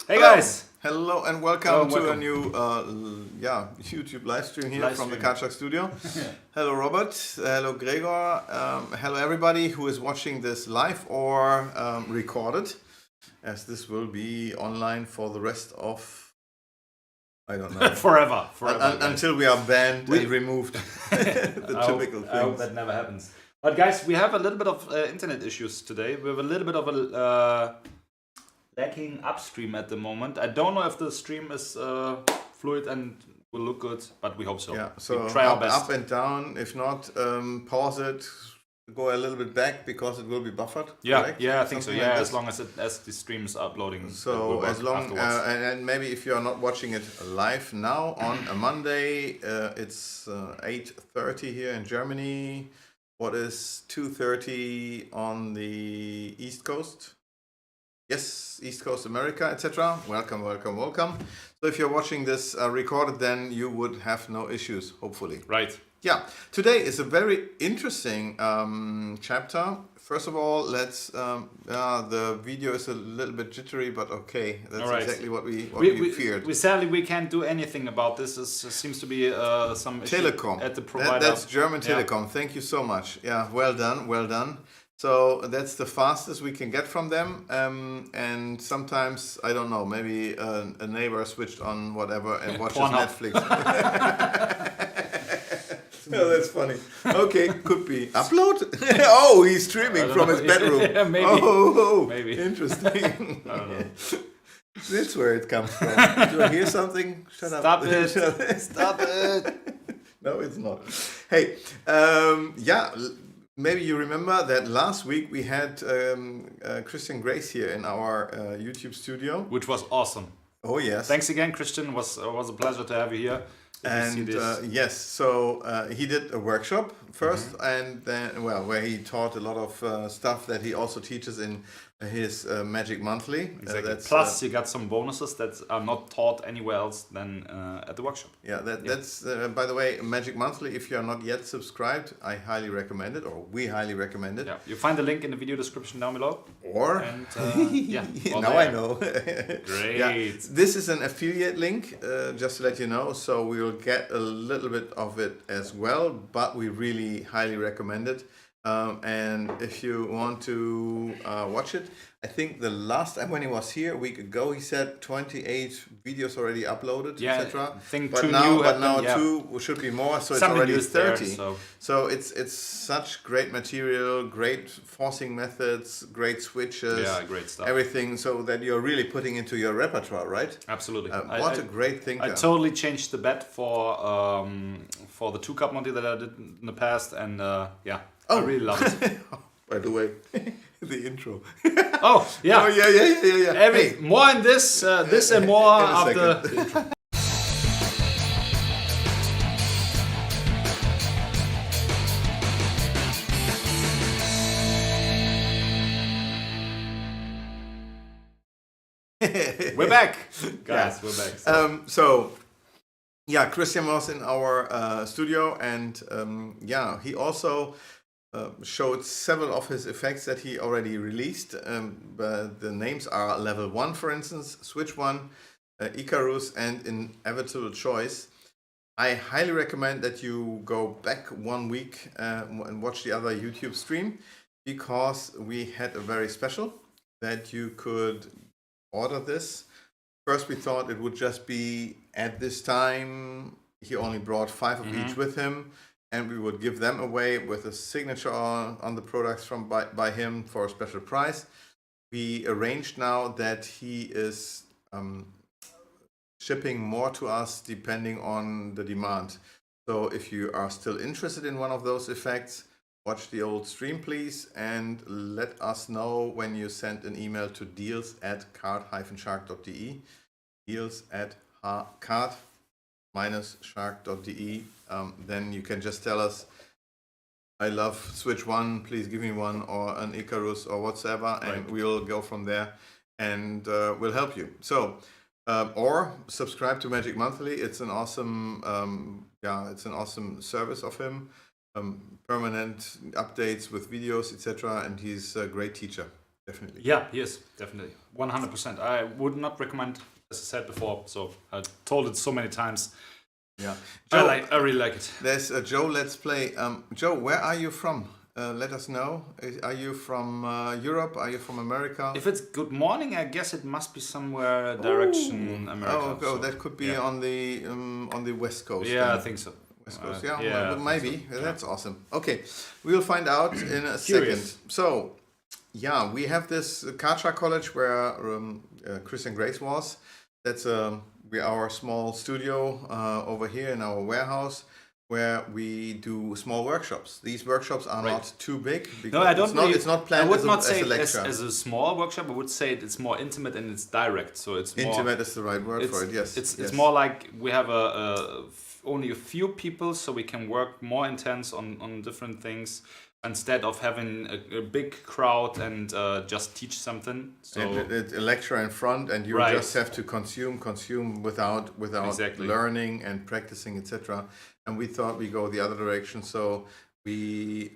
Hey guys! Hello and welcome to a new YouTube live stream here from the Card Shark studio. Hello Robert, hello Gregor, hello everybody who is watching this live or recorded, as this will be online for the rest of, I don't know. forever. Until we are banned and removed. The typical things. I hope that never happens. But guys, we have a little bit of internet issues today. We have a little bit of a lacking upstream at the moment. I don't know if the stream is fluid and will look good, but we hope so. Yeah, so we try our best. Up and down. If not, pause it, go a little bit back because it will be buffered. Yeah, correct? yeah, I think Something so. Yeah, like as long as the stream is uploading. So as long and maybe if you are not watching it live now on a Monday, it's 8:30 here in Germany. What is 2:30 on the East Coast? Yes, East Coast America, etc. Welcome. So if you're watching this recorded, then you would have no issues, hopefully. Right. Yeah. Today is a very interesting chapter. First of all, let's. The video is a little bit jittery, but okay, that's exactly what we feared. We can't do anything about this. This seems to be some Telecom at the provider. That's German Telecom. Yeah. Thank you so much. Yeah, well done. So that's the fastest we can get from them, and sometimes, I don't know, maybe a neighbor switched on whatever and watches Netflix. Oh, that's funny. Okay, could be. Upload? Oh, he's streaming from his bedroom. Yeah, maybe. Oh, maybe. Interesting. I don't know. That's where it comes from. Do I hear something? Stop it. Stop it. No, it's not. Hey, maybe you remember that last week we had Christian Grace here in our YouTube studio. Which was awesome. Oh, yes. Thanks again, Christian. It was a pleasure to have you here. And yes, so he did a workshop first, and then, where he taught a lot of stuff that he also teaches in his Magic Monthly. Exactly. Plus, you got some bonuses that are not taught anywhere else than at the workshop. Yeah, that's, by the way, Magic Monthly. If you are not yet subscribed, I highly recommend it, or we highly recommend it. Yeah, you find the link in the video description down below. Or, now I know. Great. Yeah. This is an affiliate link, just to let you know, so we will get a little bit of it as well, but we really highly recommend it. And if you want to watch it, I think the last time when he was here a week ago, he said 28 videos already uploaded, etc. But now two should be more, so it's already 30. There, so it's such great material, great forcing methods, great switches, great stuff. Everything, so that you're really putting into your repertoire, right? Absolutely. What a great thinker. I totally changed the bet for the 2-cup Monty that I did in the past, and I really love it. By the way, the intro. Oh, yeah. Oh, yeah. More in this and more after the intro. We're back, guys. We're back. Christian was in our studio, and he also showed several of his effects that he already released. But the names are Level 1, for instance, Switch 1, Icarus, and Inevitable Choice. I highly recommend that you go back 1 week and watch the other YouTube stream, because we had a very special that you could order this. First, we thought it would just be at this time. He only brought 5 of each with him, and we would give them away with a signature on the products by him for a special price. We arranged now that he is shipping more to us depending on the demand. So if you are still interested in one of those effects, watch the old stream, please, and let us know when you send an email to deals@card-shark.de, deals@card-shark.de. Then you can just tell us, I love Switch 1, please give me one, or an Icarus or whatsoever, and we'll go from there and we'll help you. So, or subscribe to Magic Monthly. It's an awesome, it's an awesome service of him. Permanent updates with videos, etc. And he's a great teacher, definitely. Yeah, he is, definitely. 100%. I would not recommend, as I said before, so I told it so many times. Yeah, Joe, I really like it. There's a Joe Let's Play. Joe, where are you from? Let us know. Are you from Europe? Are you from America? If it's good morning, I guess it must be somewhere direction America. Oh, that could be on the West Coast. Yeah, then. I think so. West Coast, maybe. So. That's awesome. Okay, we'll find out in a second. So, we have this Kartra College where Christian Grace was. That's our small studio over here in our warehouse where we do small workshops. These workshops are not too big. No, I don't. It's not planned. I would not say as a lecture. As a small workshop. I would say it's more intimate and it's direct. So it's more, intimate is the right word for it. Yes, it's more like we have only a few people, so we can work more intense on different things instead of having a big crowd and just teach something. So and it's a lecture in front, and you just have to consume without learning and practicing, etc. And we thought we go the other direction, so we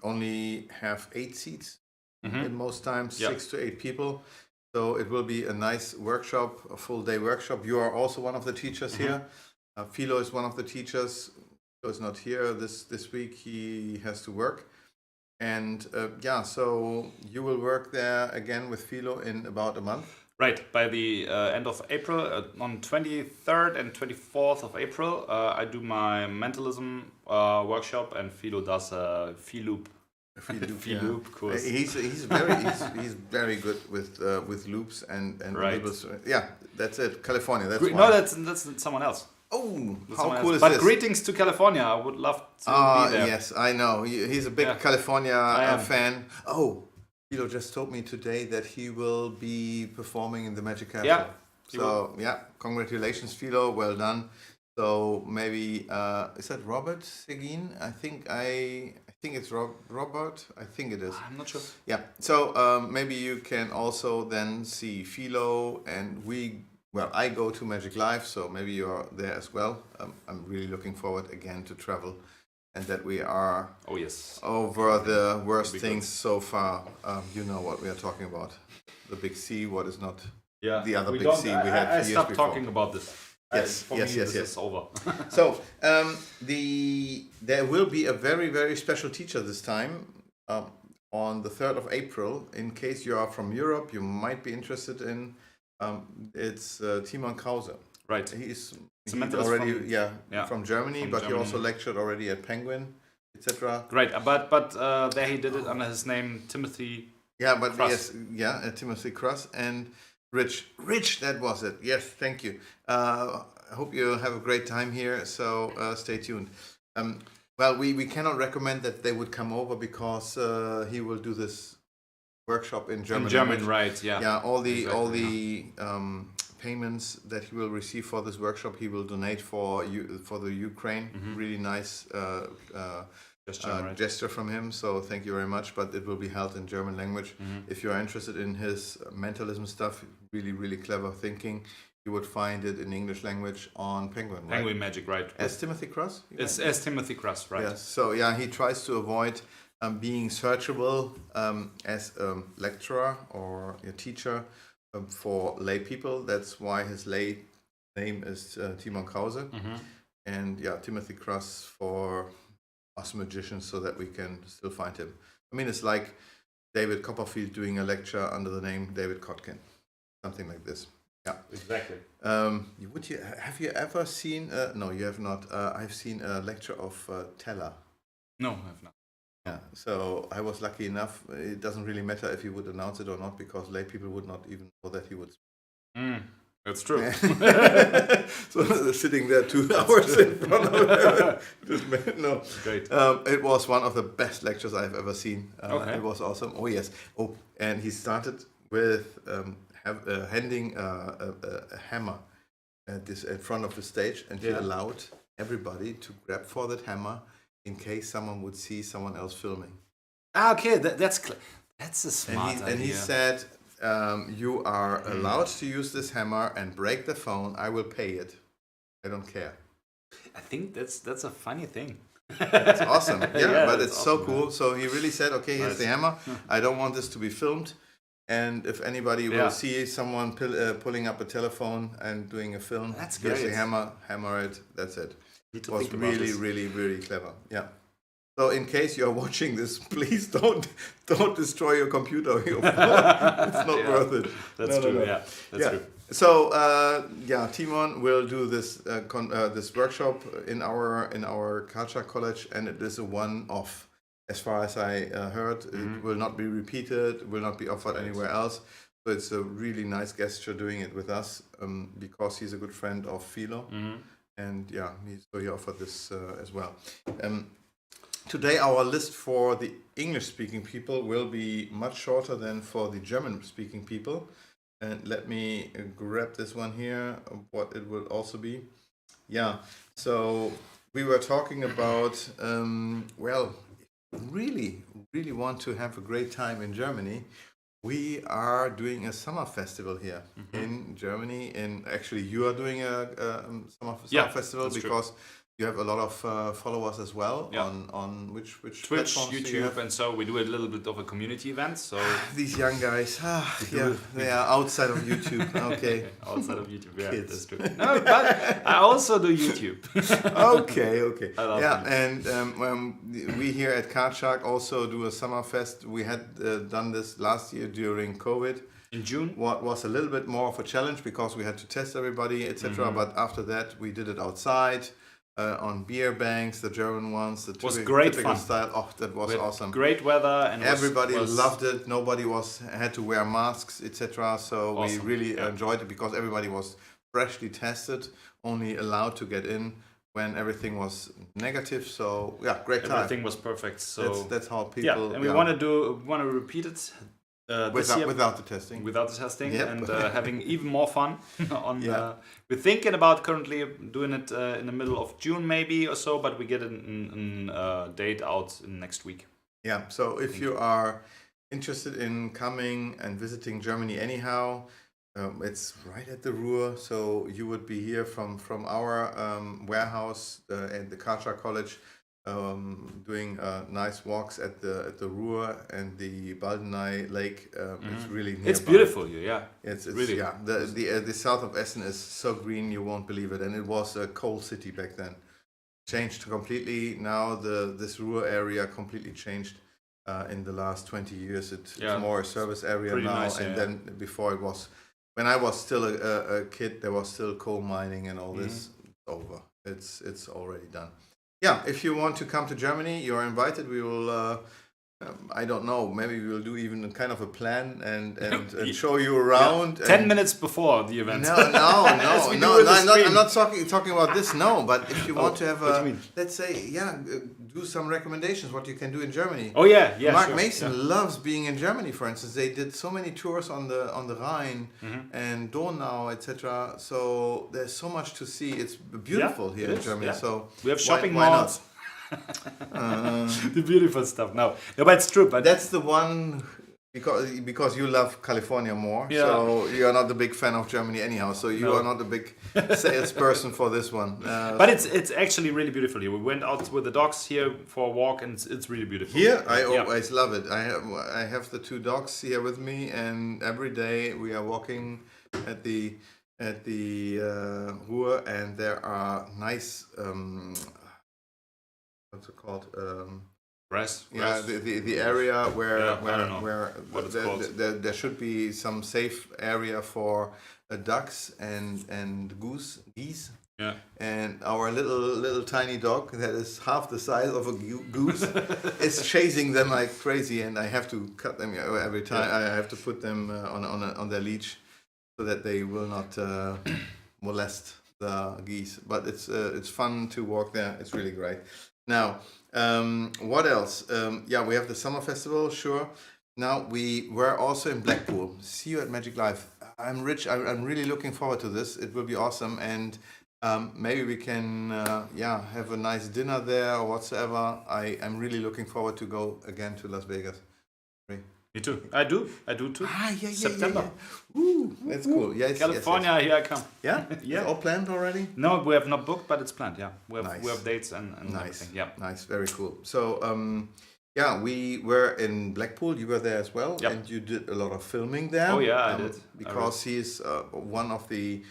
only have 8 seats in most times, 6 to 8 people. So it will be a nice workshop, a full day workshop. You are also one of the teachers here. Philo is one of the teachers. Philo is not here this week. He has to work. And so you will work there again with Philo in about a month. Right, by the end of April, on 23rd and 24th of April, I do my mentalism workshop, and Philo does a Philoop. Philoop course. He's very good with loops and labels. Yeah, that's it. California. That's why. No, that's someone else. Oh, that's how cool is but this? But greetings to California. I would love to be there. Yes, I know. He's a big California fan. Oh, Philo just told me today that he will be performing in the Magic Castle. Yeah. So, congratulations, Philo. Well done. So maybe is that Robert Seguin? I think it's Robert. I think it is. I'm not sure. Yeah. So maybe you can also then see Philo, and I go to Magic Live, so maybe you're there as well. I'm really looking forward again to travel, and that we are over the worst things so far. You know what we are talking about. The big C, what is not the other big C we had I years stopped before. talking about this. Yes. This is over. So there will be a very, very special teacher this time on the 3rd of April. In case you are from Europe, you might be interested in. It's Timon Krause. Right. He's already from Germany, but he also lectured already at Penguin, etc. Great, but there he did it under his name Timothy. Yeah, but Cross. Timothy Cross and Rich, that was it. Yes, thank you. I hope you have a great time here. So stay tuned. We cannot recommend that they would come over because he will do this workshop in German. In German, right? Yeah. Yeah, all the payments that he will receive for this workshop, he will donate for the Ukraine. Really nice gesture from him. So thank you very much. But it will be held in German language. If you are interested in his mentalism stuff, really, really clever thinking, you would find it in English language on Penguin. Right? Penguin Magic, right? As Timothy Cross. It's as Timothy Cross, right? Yes. So he tries to avoid being searchable as a lecturer or a teacher for lay people. That's why his lay name is Timon Krause. And Timothy Cross for us magicians, so that we can still find him. I mean, it's like David Copperfield doing a lecture under the name David Kotkin, something like this. Yeah, exactly. Have you ever seen? No, you have not. I've seen a lecture of Teller. No, I have not. Yeah, so I was lucky enough. It doesn't really matter if he would announce it or not, because lay people would not even know that he would. That's true. So sitting there 2 hours in front of him. No, great. It was one of the best lectures I've ever seen. It was awesome. Oh yes. Oh, and he started with handing a hammer in front of the stage, and he allowed everybody to grab for that hammer in case someone would see someone else filming. Ah, okay, that's a smart And he idea. said, you are allowed to use this hammer and break the phone. I will pay it. I don't care. I think that's a funny thing. It's awesome. Yeah, but that's it's so awesome, cool. So he really said, okay, here's the hammer. I don't want this to be filmed. And if anybody will see someone pulling up a telephone and doing a film, That's here's the great. hammer it. That's it. Need It to was think about really, this. really, really clever. Yeah. So in case you're watching this, please don't destroy your computer. It's not worth it. That's true. Yeah, that's true. So Timon will do this this workshop in our culture college, and it is a one-off. As far as I heard, it will not be repeated. Will not be offered anywhere else. So it's a really nice gesture doing it with us because he's a good friend of Philo, and he offered this as well. Today our list for the English-speaking people will be much shorter than for the German-speaking people. And let me grab this one here, what it will also be. Yeah, so we were talking about, really want to have a great time in Germany. We are doing a summer festival here in Germany. Actually, you are doing a summer festival because you have a lot of followers as well on which Twitch, YouTube, and so we do a little bit of a community event. So these young guys, they are outside of YouTube. Okay, outside of YouTube, yeah, Kids. that's true. No, but I also do YouTube. okay. I love Yeah, and we here at Karchak also do a summer fest. We had done this last year during COVID. In June, What was a little bit more of a challenge because we had to test everybody, etc. But after that, we did it outside. On beer banks, the German ones, the typical style. Oh, that was awesome! Great weather, and everybody loved it. Nobody had to wear masks, etc. So we really enjoyed it because everybody was freshly tested, only allowed to get in when everything was negative. So great time. Everything was perfect. So that's how people. And we want to repeat it. Without the testing. Without the testing, Yep. and having even more fun. We're thinking about currently doing it in the middle of June maybe or so, but we get a date out in next week. Yeah, so if you are interested in coming and visiting Germany anyhow, it's right at the Ruhr, so you would be here from our warehouse at the Karchak College, doing nice walks at the Ruhr and the Baldeney Lake. It's really nearby. It's beautiful here, yeah. It's really. The south of Essen is so green you won't believe it, and it was a coal city back then. Changed completely. Now this Ruhr area completely changed in the last 20 years. It's more a service area pretty now, nice, and then before it was, when I was still a kid, there was still coal mining and all this. It's over. It's already done. Yeah, if you want to come to Germany, you are invited. We will, I don't know, maybe we will do even kind of a plan and show you around. 10 minutes before the event. No, I'm not talking about this, no, but if you want to have let's say, do some recommendations, what you can do in Germany. Oh, yeah. Mark Mason loves being in Germany, for instance. They did so many tours on the Rhine and Donau, etc. So there's so much to see. It's beautiful here in Germany. So we have shopping malls. The beautiful stuff. No, but it's true. But that's the one because you love California more. Yeah. So you are not the big fan of Germany anyhow. So you are not a big salesperson for this one. But it's actually really beautiful here. We went out with the dogs here for a walk, and it's really beautiful. Here, I always love it. I have the two dogs here with me, and every day we are walking at the Ruhr, and there are nice. What's it called? Grass. Yeah, the area where there should be some safe area for ducks and geese. Yeah. And our little tiny dog that is half the size of a goose is chasing them like crazy, and I have to cut them every time. I have to put them on their leash so that they will not molest the geese. But it's fun to walk there. It's really great. Now, what else? We have the summer festival, sure. Now, we were also in Blackpool. See you at Magic Live. I'm Rich. I'm really looking forward to this. It will be awesome. And Maybe we can, have a nice dinner there or whatsoever. I'm really looking forward to go again to Las Vegas. Me too. I do too. September. Ooh, that's cool. Yes, California, here I come. Yeah? Yeah. It's all planned already? No, we have not booked, but it's planned. Yeah, we Nice. have dates and Nice. everything. Yeah. Nice, very cool. So, we were in Blackpool. You were there as well, Yep. and you did a lot of filming there. Oh yeah, I did. Because he's one of the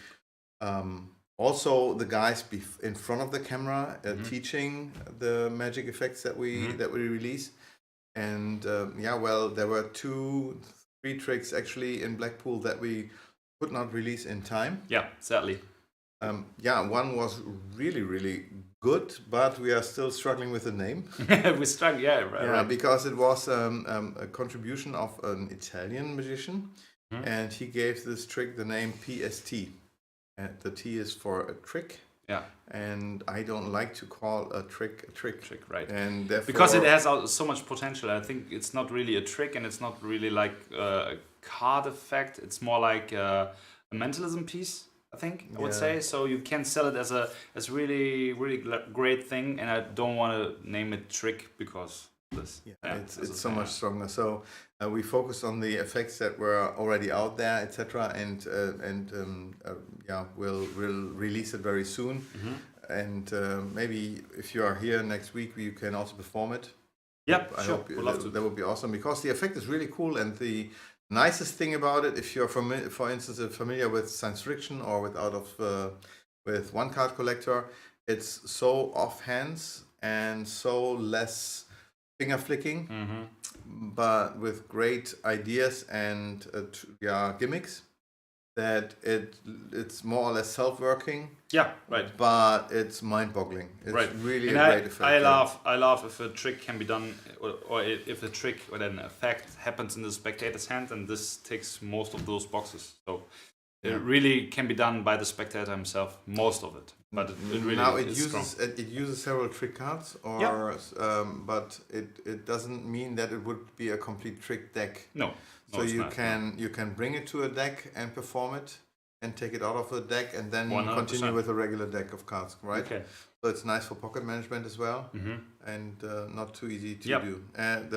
also the guys in front of the camera teaching the magic effects that we release. And there were 2-3 tricks actually in Blackpool that we could not release in time. Yeah, sadly. One was really, really good, but we are still struggling with the name. We struck, right. Because it was a contribution of an Italian magician, and he gave this trick the name PST. And the T is for a trick. Yeah. And I don't like to call a trick a trick. Right. And therefore, because it has so much potential. I think it's not really a trick, and it's not really like a card effect. It's more like a mentalism piece, I think I would say. So you can sell it as really, really great thing, and I don't want to name it trick because this. It's so much stronger. So we focused on the effects that were already out there, etc. We'll release it very soon. And maybe if you are here next week, you can also perform it. Yeah, I sure. hope We'd love to. that would be awesome because the effect is really cool. And the nicest thing about it, if you're for instance familiar with science fiction or with one card collector, it's so off hands and so less finger flicking, but with great ideas and gimmicks that it's more or less self-working. Yeah, right. But it's mind-boggling. It's really and a great effect. I love if a trick can be done, or if a trick or an effect happens in the spectator's hand, and this ticks most of those boxes. So it really can be done by the spectator himself, most of it. But it really now it is uses strong. it uses several trick cards, but it doesn't mean that it would be a complete trick deck. No. So you can bring it to a deck and perform it, and take it out of the deck, and then 100%. continue with a regular deck of cards, right? Okay. So it's nice for pocket management as well, and not too easy to do. And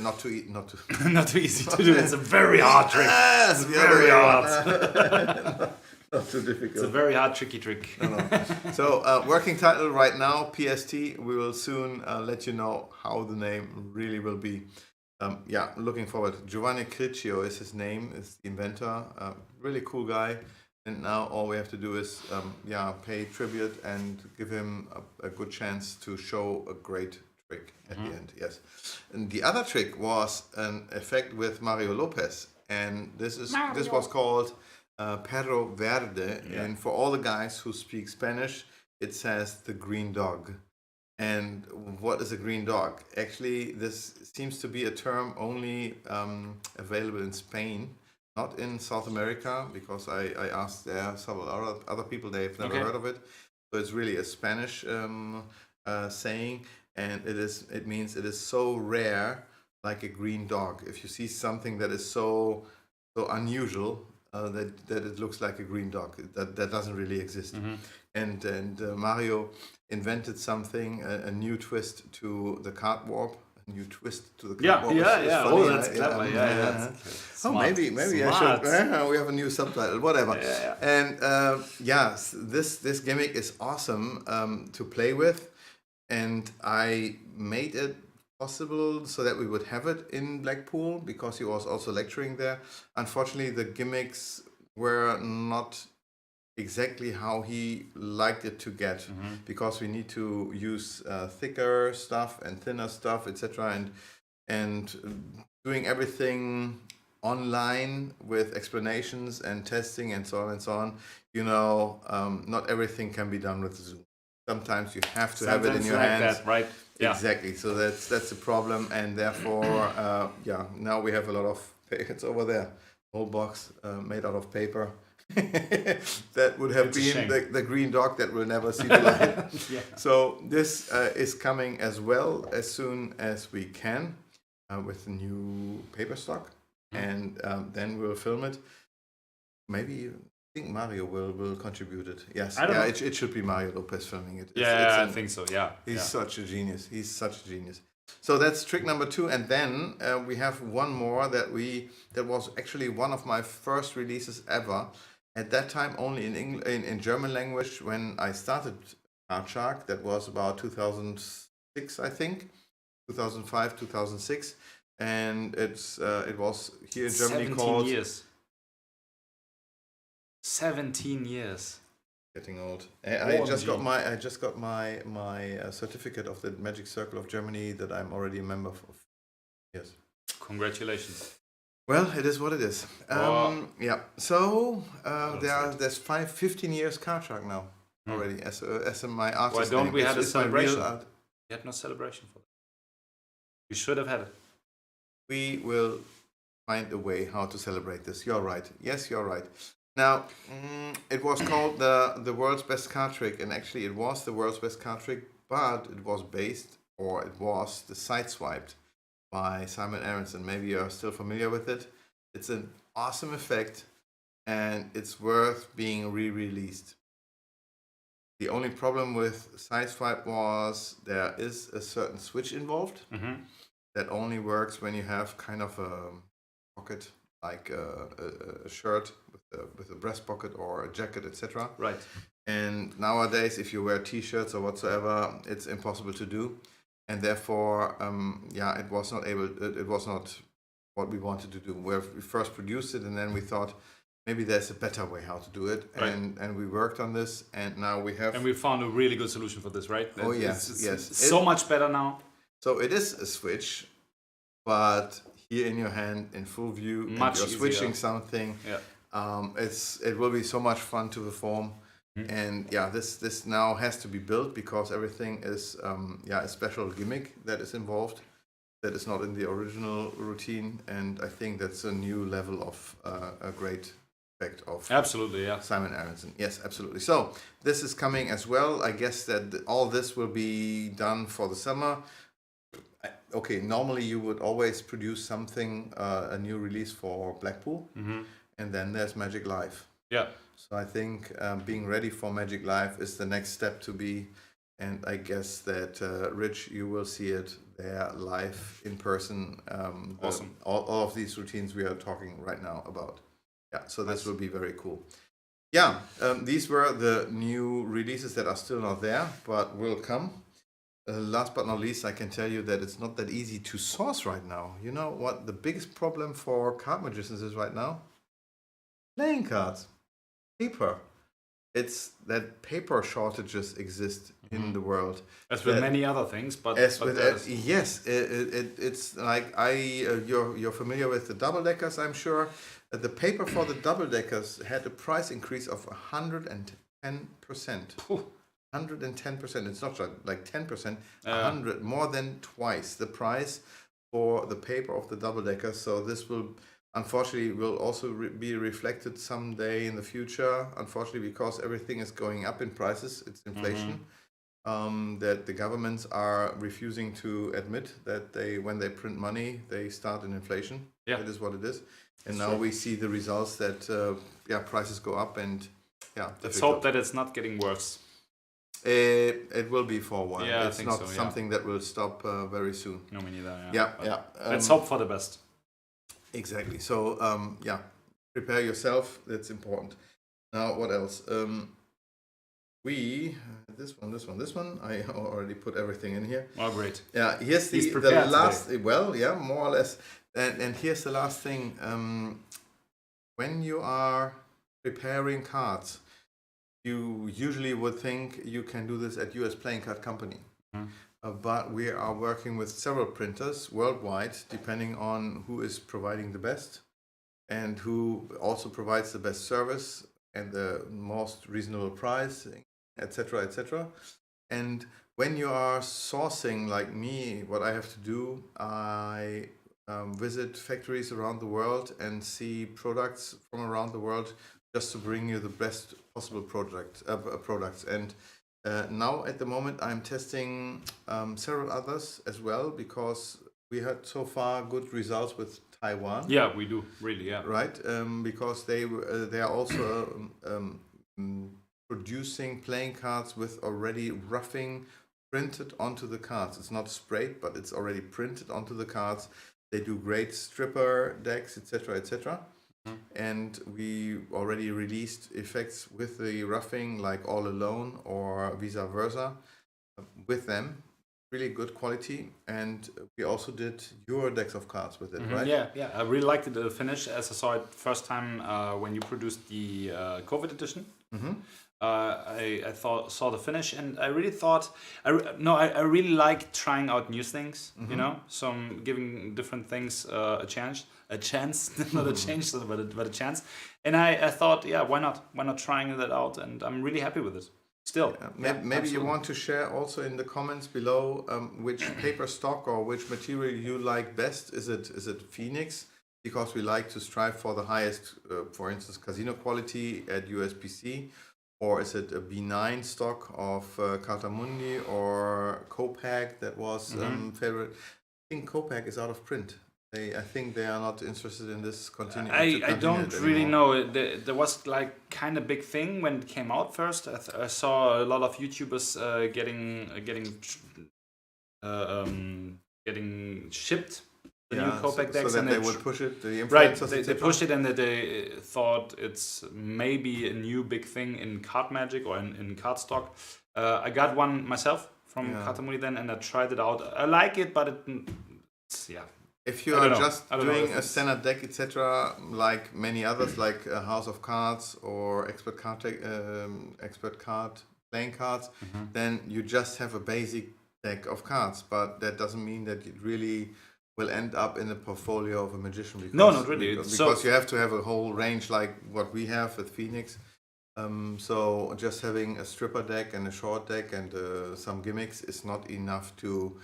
not too not too easy to do. It's a very hard trick. It's very hard. Not too difficult. It's a very hard, tricky trick. No. So working title right now, PST. We will soon let you know how the name really will be. Looking forward. Giovanni Criccio is his name, is the inventor. Really cool guy. And now all we have to do is pay tribute and give him a good chance to show a great trick at the end. Yes. And the other trick was an effect with Mario Lopez, and this was called Perro Verde. And for all the guys who speak Spanish, it says the green dog. And what is a green dog? Actually, this seems to be a term only available in Spain, not in South America, because I asked there several other people, they've never heard of it. So it's really a Spanish saying, and it means it is so rare, like a green dog. If you see something that is so unusual, that it looks like a green dog, that doesn't really exist. And Mario invented something, a new twist to the card warp. A new twist to the card warp. Yeah. Funny, that's clever. Maybe Smart. I should. We have a new subtitle. Whatever. Yeah. And this gimmick is awesome to play with, and I made it possible so that we would have it in Blackpool because he was also lecturing there. Unfortunately, the gimmicks were not exactly how he liked it to get, because we need to use thicker stuff and thinner stuff, etc. And doing everything online with explanations and testing and so on. Not everything can be done with Zoom. Sometimes you have to have it in your hands. That, right? Yeah. Exactly. So that's the problem, and therefore, now we have a lot of. It's over there, whole box made out of paper. That would have been the green dog that will never see the light. So this is coming as well as soon as we can with the new paper stock, and then we'll film it. Maybe think Mario will contribute it. Yes, I don't know. it should be Mario Lopez filming it. I think so. Yeah, He's yeah. such a genius. He's such a genius. So that's trick number 2, and then we have one more that was actually one of my first releases ever. At that time, only in German language. When I started Card Shark, that was about 2006, I think, 2005, 2006, and it was here in Germany 17 called. years. 17 years. Getting old. I just got my certificate of the Magic Circle of Germany that I'm already a member of. Yes. Congratulations. Well, it is what it is. Yeah. So there's 15 years Card Shark now already as my artist. Why don't name. we have a It's my real celebration? art. We had no celebration for that. We should have had it. We will find a way how to celebrate this. You're right. Yes, you're right. Now, it was called the world's best card trick, and actually it was the world's best card trick, but it was the Sideswiped by Simon Aronson. Maybe you're still familiar with it. It's an awesome effect, and it's worth being re-released. The only problem with Sideswipe was there is a certain switch involved that only works when you have kind of a pocket, like a shirt with a breast pocket or a jacket, etc. Right. And nowadays, if you wear T-shirts or whatsoever, it's impossible to do, and therefore, it was not able. It was not what we wanted to do. We first produced it, and then we thought maybe there's a better way how to do it, Right. and we worked on this, and now we have. And we found a really good solution for this, right? Oh yes, It's so much better now. So it is a switch, but here in your hand, in full view, and Much you're easier. switching something. Yeah. It will be so much fun to perform, and this now has to be built because everything is a special gimmick that is involved, that is not in the original routine, and I think that's a new level of a great effect of Absolutely, yeah. Simon Aronson. Yes, absolutely. So this is coming as well. I guess that all this will be done for the summer. Okay, normally you would always produce something, a new release for Blackpool, and then there's Magic Live. Yeah. So I think being ready for Magic Live is the next step to be, and I guess that Rich, you will see it there live in person. Awesome. All of these routines we are talking right now about. Yeah, so this will be very cool. Yeah, these were the new releases that are still not there, but will come. Last but not least, I can tell you that it's not that easy to source right now. You know what the biggest problem for card magicians is right now? Playing cards. Paper. It's that paper shortages exist in the world. As with many other things, but yes, it's like you're familiar with the double deckers, I'm sure. The paper for the double deckers had a price increase of 110%. 110%. It's not like 10%. 100, more than twice the price for the paper of the double decker. So this will, unfortunately, will also be reflected someday in the future. Unfortunately, because everything is going up in prices. It's inflation. That the governments are refusing to admit that when they print money, they start an inflation. Yeah. That is what it is. And now we see the results that prices go up, and let's hope that it's not getting worse. It will be for a while. Yeah, it's I think not so, yeah. something that will stop very soon. No, me neither. Yeah. Let's hope for the best. Exactly. So prepare yourself. That's important. Now, what else? This one. I already put everything in here. Oh, great. Yeah. Here's the last. Today. Well, yeah, more or less. And here's the last thing. When you are preparing cards, you usually would think you can do this at US Playing Card Company. But we are working with several printers worldwide, depending on who is providing the best and who also provides the best service and the most reasonable price, etc., etc. And when you are sourcing, like me, what I have to do, I visit factories around the world and see products from around the world just to bring you the best possible products. And now at the moment I'm testing several others as well, because we had so far good results with Taiwan. Yeah, we do really. Yeah. Right, because they are also producing playing cards with already roughing printed onto the cards. It's not sprayed, but it's already printed onto the cards. They do great stripper decks, etc., etc. And we already released effects with the roughing, like All Alone or vice versa, with them. Really good quality, and we also did your decks of cards with it, right? Yeah, yeah. I really liked the finish as I saw it first time when you produced the COVID edition. I saw the finish, and I really thought I really like trying out new things. You know, some giving different things a chance, not a change, but a chance. And I thought, yeah, why not trying that out? And I'm really happy with it. Still, maybe you want to share also in the comments below which paper stock or which material you like best. Is it Phoenix? Because we like to strive for the highest, for instance, casino quality at USPC, or is it a B9 stock of Cartamundi or Copac that was favorite? I think Copac is out of print. I think they are not interested in this I don't really know. There was like kind of big thing when it came out first. I saw a lot of YouTubers getting shipped the new Copac decks, so that and they would push it. The right, they pushed it, and they thought it's maybe a new big thing in card magic or in card stock. I got one myself from Cartamundi then, and I tried it out. I like it, but it's If you are just doing a standard deck, etc., like many others, like House of Cards or Expert Card playing cards, then you just have a basic deck of cards. But that doesn't mean that it really will end up in the portfolio of a magician. Because, no, not really. Because you have to have a whole range like what we have with Phoenix. So just having a stripper deck and a short deck and some gimmicks is not enough to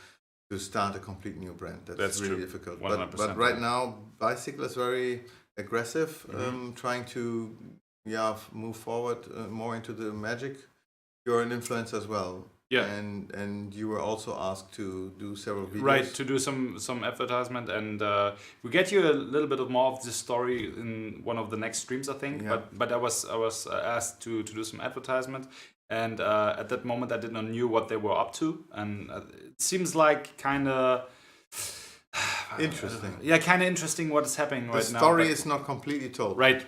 start a complete new brand. That's really true. difficult. 100%, But right now, Bicycle is very aggressive, trying to move forward more into the magic. You're an influencer as well. Yeah. And you were also asked to do several videos. Right, to do some advertisement, and we get you a little bit of more of this story in one of the next streams, I think. Yeah. But I was asked to do some advertisement, and at that moment I did not knew what they were up to, and it seems like kind of interesting. Kind of interesting what is happening right now. The story is not completely told. Right.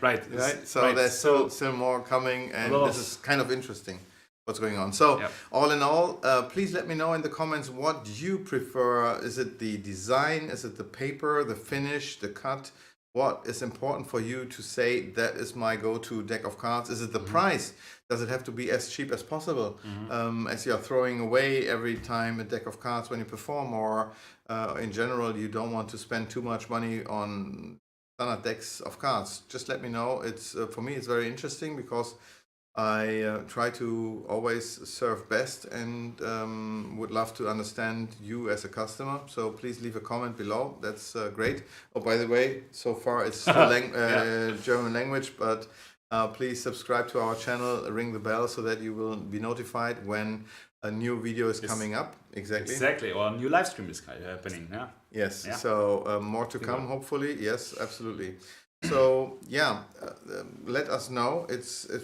So right. there's still more coming, and this is kind of interesting what's going on. So all in all, please let me know in the comments what you prefer. Is it the design? Is it the paper, the finish, the cut? What is important for you to say that is my go-to deck of cards? Is it the price? Does it have to be as cheap as possible? As you're throwing away every time a deck of cards when you perform, or in general you don't want to spend too much money on standard decks of cards? Just let me know. It's for me it's very interesting because I try to always serve best and would love to understand you as a customer. So please leave a comment below. That's great. Oh, by the way, so far it's the German language, but please subscribe to our channel, ring the bell so that you will be notified when a new video is coming up. Exactly, or a new live stream is happening. Yes, so more to come, hopefully. Yes, absolutely. So let us know.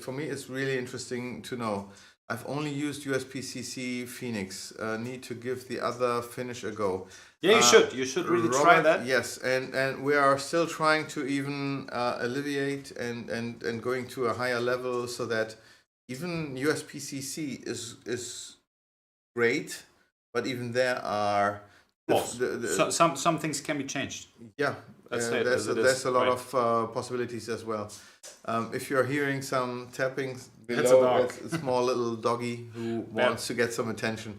For me, it's really interesting to know. I've only used USPCC Phoenix. Need to give the other finish a go. Yeah, you should. You should really try that. Yes, and we are still trying to even alleviate and going to a higher level so that even USPCC is great, but even there are some things can be changed. Yeah. There's a lot of possibilities as well. If you're hearing some tapping below, it's a small little doggy who wants to get some attention.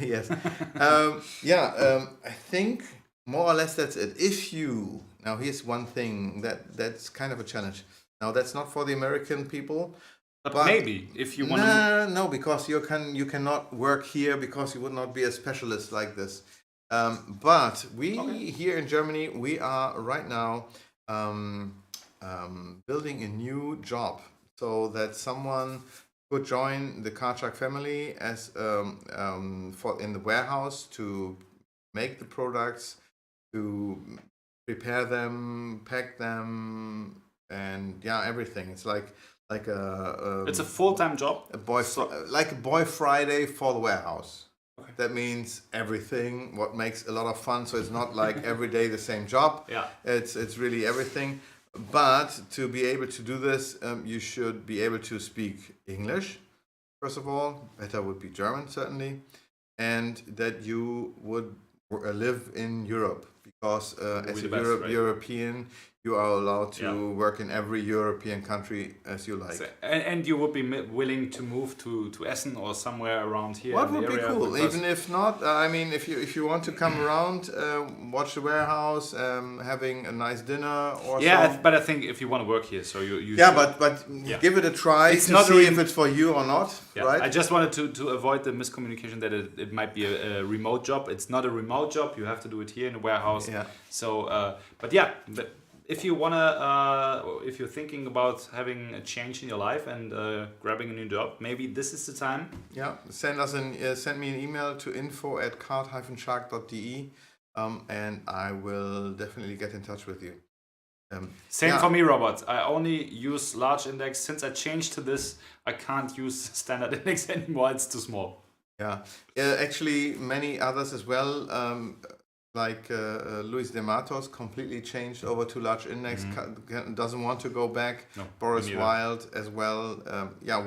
Yes. I think more or less that's it. Now here's one thing that's kind of a challenge. Now that's not for the American people. But maybe if you want to... No, because you cannot work here because you would not be a specialist like this. But we here in Germany, we are right now building a new job so that someone could join the Karchak family as in the warehouse to make the products, to prepare them, pack them, and yeah, everything. It's like It's a full-time job. like a boy Friday for the warehouse. Okay. That means everything. What makes a lot of fun. So it's not like every day the same job. Yeah. It's really everything. But to be able to do this, you should be able to speak English. First of all, better would be German certainly, and that you would live in Europe because as a right? European, you are allowed to work in every European country as you like. So, and you would be willing to move to Essen or somewhere around here. What in the would be area cool, because- even if not. I mean, if you want to come around, watch the warehouse, having a nice dinner or so. But I think if you want to work here, so you Yeah, should- but give it a try It's to not see really- if it's for you or not, Yeah, right? I just wanted to avoid the miscommunication that it might be a remote job. It's not a remote job. You have to do it here in the warehouse. Yeah. So, but if you if you're thinking about having a change in your life and grabbing a new job, maybe this is the time. Yeah, send me an email to info@card-shark.de, and I will definitely get in touch with you. Same for me, Robert. I only use large index. Since I changed to this, I can't use standard index anymore. It's too small. Yeah, actually, many others as well. Like Luis de Matos completely changed over to large index, doesn't want to go back. No, Boris me neither. Wild as well.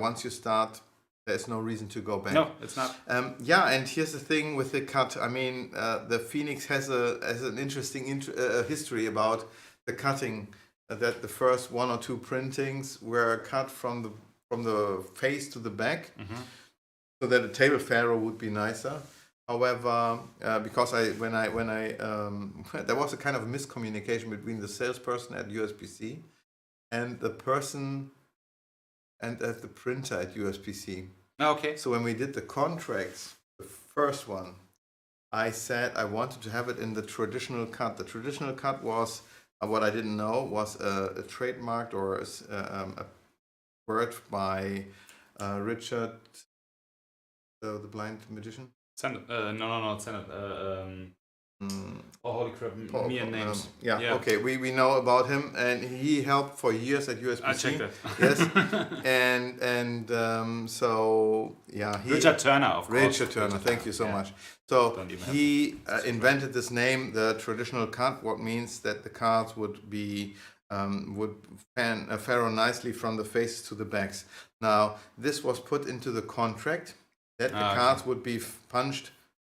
Once you start, there's no reason to go back. No, it's not. And here's the thing with the cut. I mean, the Phoenix has an interesting history about the cutting. That the first one or two printings were cut from the face to the back, so that a table ferro would be nicer. However, because when I there was a kind of miscommunication between the salesperson at USPC and the person and at the printer at USPC. Okay. So when we did the contracts, the first one, I said I wanted to have it in the traditional cut. The traditional cut was what I didn't know was a trademarked or a word by Richard, the blind magician. Send it. No, send it. Oh, holy crap! Me and names. Yeah. Okay. We know about him, and he helped for years at USPC. I checked that. Yes. So yeah, Richard Turner, of course. Richard Turner. Thank you so much. So Don't even he invented this name, the traditional cut, what means that the cards would be would ferro nicely from the faces to the backs. Now this was put into the contract that the cards would be punched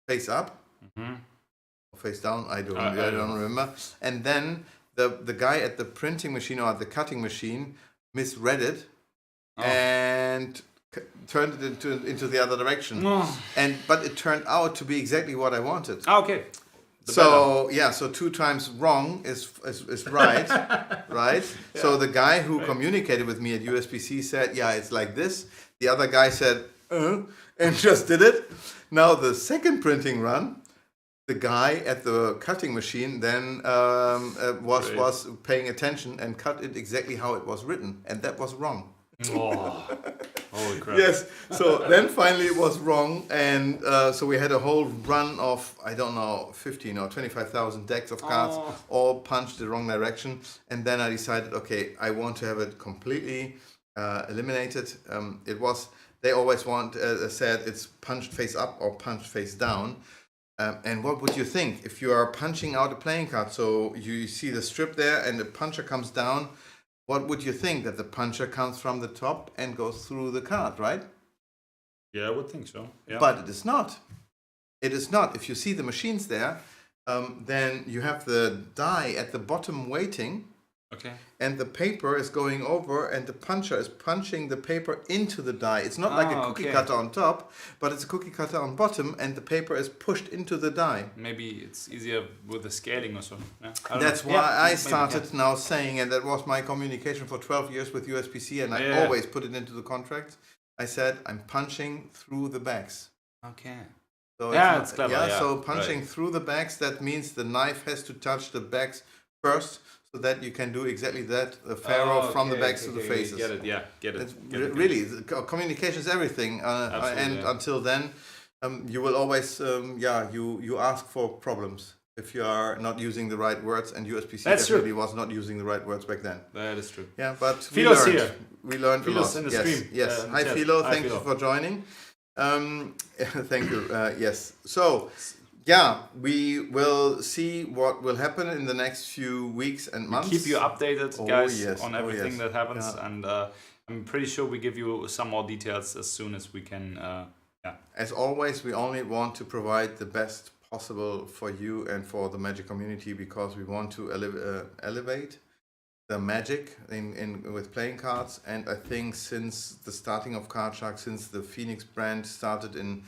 face up. Or face down, I don't remember. And then the guy at the printing machine or at the cutting machine misread it and turned it into the other direction. But it turned out to be exactly what I wanted. Okay. So 2 times wrong is right, right? Yeah. So the guy who communicated with me at USPC said, yeah, it's like this. The other guy said, and just did it. Now the second printing run, the guy at the cutting machine then was paying attention and cut it exactly how it was written, and that was wrong. Holy crap. Yes, so then finally it was wrong, and so we had a whole run of, I don't know, 15 or 25,000 decks of cards, all punched the wrong direction, and then I decided, okay, I want to have it completely eliminated. They always said it's punched face up or punched face down. And what would you think if you are punching out a playing card? So you see the strip there and the puncher comes down. What would you think? That the puncher comes from the top and goes through the card, right? Yeah, I would think so. Yeah. But it is not. It is not. If you see the machines there, then you have the die at the bottom waiting. Okay. And the paper is going over and the puncher is punching the paper into the die. It's not like a cookie cutter on top, but it's a cookie cutter on bottom and the paper is pushed into the die. Maybe it's easier with the scaling or so. Yeah. That's why I started now saying, and that was my communication for 12 years with USPC, and I always put it into the contract. I said, I'm punching through the backs. Okay. So it's clever. Yeah, so punching through the backs, that means the knife has to touch the backs first, so that you can do exactly that, the ferro from the backs to the faces. Get it, get it. Really, communication is everything. And until then, you will always, you ask for problems. if you are not using the right words, and USPC That's definitely true. was not using the right words back then. That is true. Yeah, but Philo's here. We learned Philo's a lot. in the Yes, stream. yes. Hi, Yes. Philo. Hi, Thank Philo. you for joining. Thank you. Yes. So, yeah, we will see what will happen in the next few weeks and months. Keep you updated, Oh, guys, yes. on Oh, everything yes. that happens, Yeah. and I'm pretty sure we give you some more details as soon as we can. As always, we only want to provide the best possible for you and for the Magic community, because we want to elevate the Magic in with playing cards. And I think since the starting of Card Shark, since the Phoenix brand started in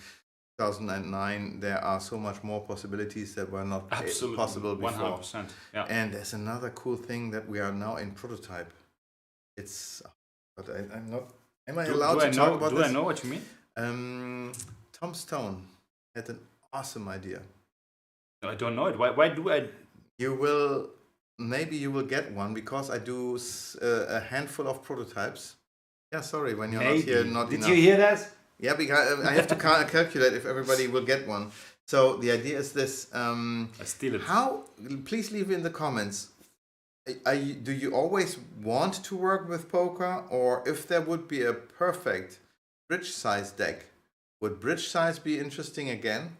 2009, there are so much more possibilities that were not Absolutely, possible before. 100%. Yeah. And there's another cool thing that we are now in prototype. It's, but I'm not. Am I allowed to talk about this? Do I know what you mean? Tom Stone had an awesome idea. No, I don't know it. Why do I? Maybe you will get one, because I do a handful of prototypes. Yeah, sorry, when you're Maybe. not here, not Did enough. you hear that? Yeah, because I have to calculate if everybody will get one. So the idea is this. I steal it. Please leave in the comments. Do you always want to work with poker, or if there would be a perfect bridge size deck, would bridge size be interesting again?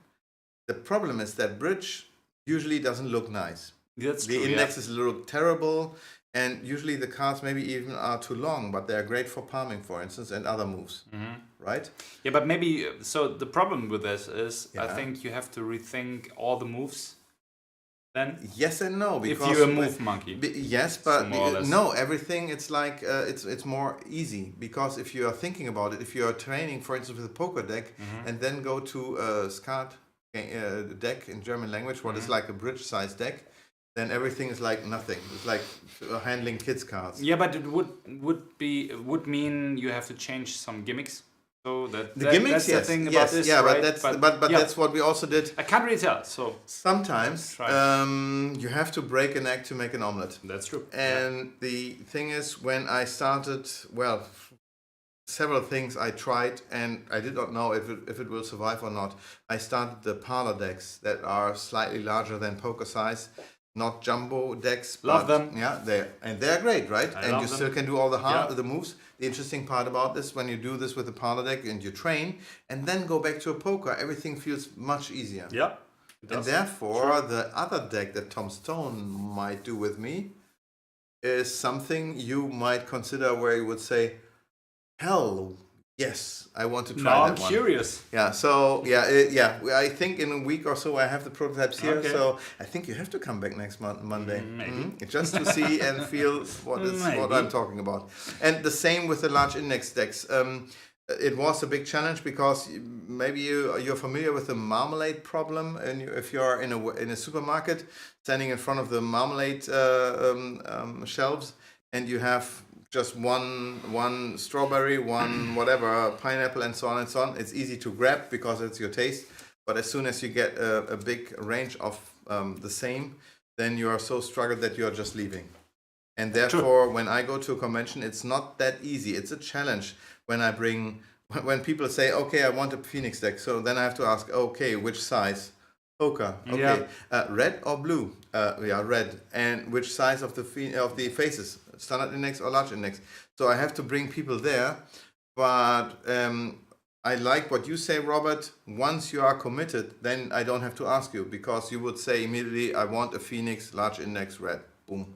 The problem is that bridge usually doesn't look nice. That's The true, indexes look terrible, and usually the cards maybe even are too long, but they're great for palming, for instance, and other moves, right? Yeah, but maybe so. The problem with this is, I Yeah. think you have to rethink all the moves. Then, Yes and no, if because you're a move monkey, yes, but more or less. no, everything. It's like it's more easy, because if you are thinking about it, if you are training, for instance, with a poker deck, and then go to a skat deck in German language, what is like a bridge size deck, then everything is like nothing. It's like handling kids cards. yeah, but it would mean you have to change some gimmicks. So The gimmicks, that's yes, the thing about yes, this, yeah, right? but yeah, that's what we also did. I can't really tell. So Sometimes Try. you have to break an egg to make an omelet. that's true. And the thing is, when I started, well, several things I tried, and I did not know if it will survive or not. I started the parlor decks that are slightly larger than poker size, not jumbo decks. Love but, them. Yeah, they're great, right? I And love you them. still can do all Yeah. the moves. The interesting part about this, when you do this with a parlor deck and you train, and then go back to a poker, everything feels much easier. Yeah. it And does. therefore, the other deck that Tom Stone might do with me is something you might consider, where you would say, hell, yes, I want to try Now I'm that one. curious. Yeah, so, I think in a week or so I have the prototypes here, Okay. so I think you have to come back next Monday. Maybe. Just to see and feel what Maybe. I'm talking about. And the same with the large index decks. It was a big challenge, because maybe you're familiar with the marmalade problem, and if you're in a supermarket standing in front of the marmalade shelves, and you have just one strawberry, one whatever, pineapple, and so on and so on. It's easy to grab because it's your taste, but as soon as you get a big range of the same, then you are so struggled that you are just leaving. And therefore, when I go to a convention, it's not that easy. It's a challenge when people say, okay, I want a Phoenix deck. So then I have to ask, okay, which size? Poker. Okay. Red or blue? Red. And which size of the faces? Standard index or large index? So I have to bring people there. But I like what you say, Robert. Once you are committed, then I don't have to ask you, because you would say immediately, I want a Phoenix, large index, red. Boom.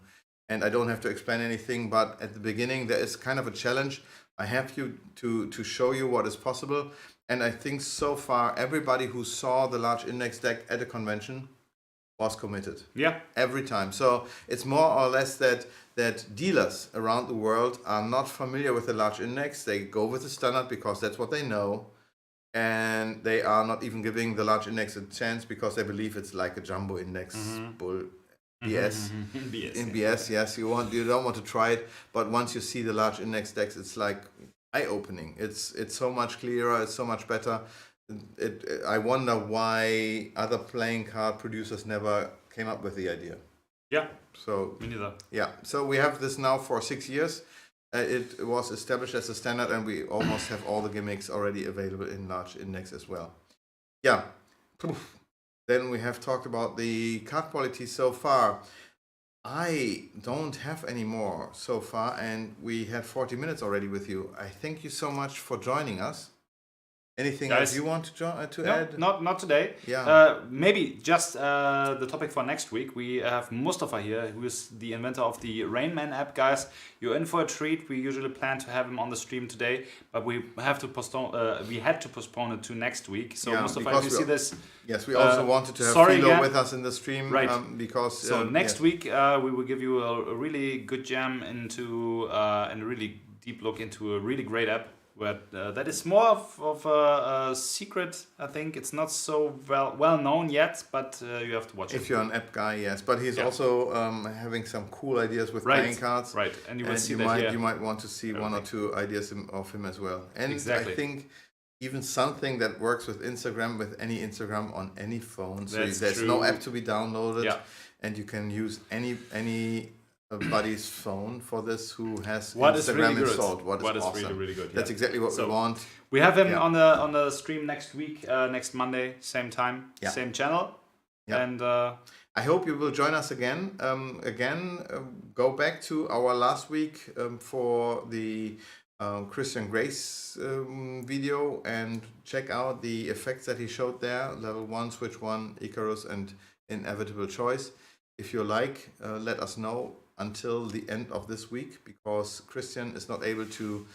And I don't have to explain anything, but at the beginning there is kind of a challenge. I have to show you what is possible. And I think so far everybody who saw the large index deck at a convention was committed. Yeah. Every time. So it's more or less that dealers around the world are not familiar with the large index. They go with the standard because that's what they know. And they are not even giving the large index a chance, because they believe it's like a jumbo index bull. BS. BS, yes. You don't want to try it, but once you see the large index decks, it's like eye-opening. It's so much clearer. It's so much better. I wonder why other playing card producers never came up with the idea. Yeah. So Me neither. yeah. So we have this now for 6 years. It was established as a standard, and we almost have all the gimmicks already available in large index as well. Yeah. Then we have talked about the card quality so far. I don't have any more so far, and we had 40 minutes already with you. I thank you so much for joining us. Anything else Guys, you want to no, add? not today. Yeah. Maybe just the topic for next week. We have Mustafa here, who is the inventor of the Rain Man app. Guys, you're in for a treat. We usually plan to have him on the stream today, but we have to postpone. We had to postpone it to next week. So Yeah, Mustafa, because if you see this, Yes, we also wanted to have sorry Philo again. with us in the stream, Right. Because so next yes. week we will give you a really good jam into and a really deep look into a really great app. But that is more of a secret. I think it's not so well known yet, but you have to watch it. If you're an app guy, yes, but he's also having some cool ideas with playing cards. Right, and you will see that might, here. You might want to see one or two ideas of him as well. And Exactly. I think even something that works with Instagram, with any Instagram on any phone. So That's there's true. no app to be downloaded, Yeah. and you can use anybody's phone for this who has What is Instagram really good. installed. What is awesome. really good. That's exactly what we want. We have him Yeah. on the stream next week, next Monday, same time, same channel. Yeah. And I hope you will join us again. Go back to our last week for the Christian Grace video and check out the effects that he showed there. Level 1, Switch 1, Icarus, and Inevitable Choice. If you like, let us know until the end of this week, because Christian is not able to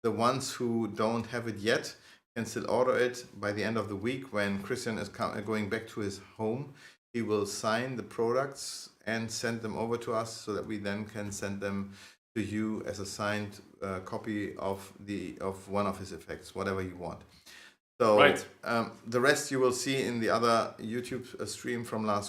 the ones who don't have it yet can still order it by the end of the week. When Christian is going back to his home, he will sign the products and send them over to us so that we then can send them to you as a signed copy of one of his effects, whatever you want. So right. The rest you will see in the other YouTube stream from last week.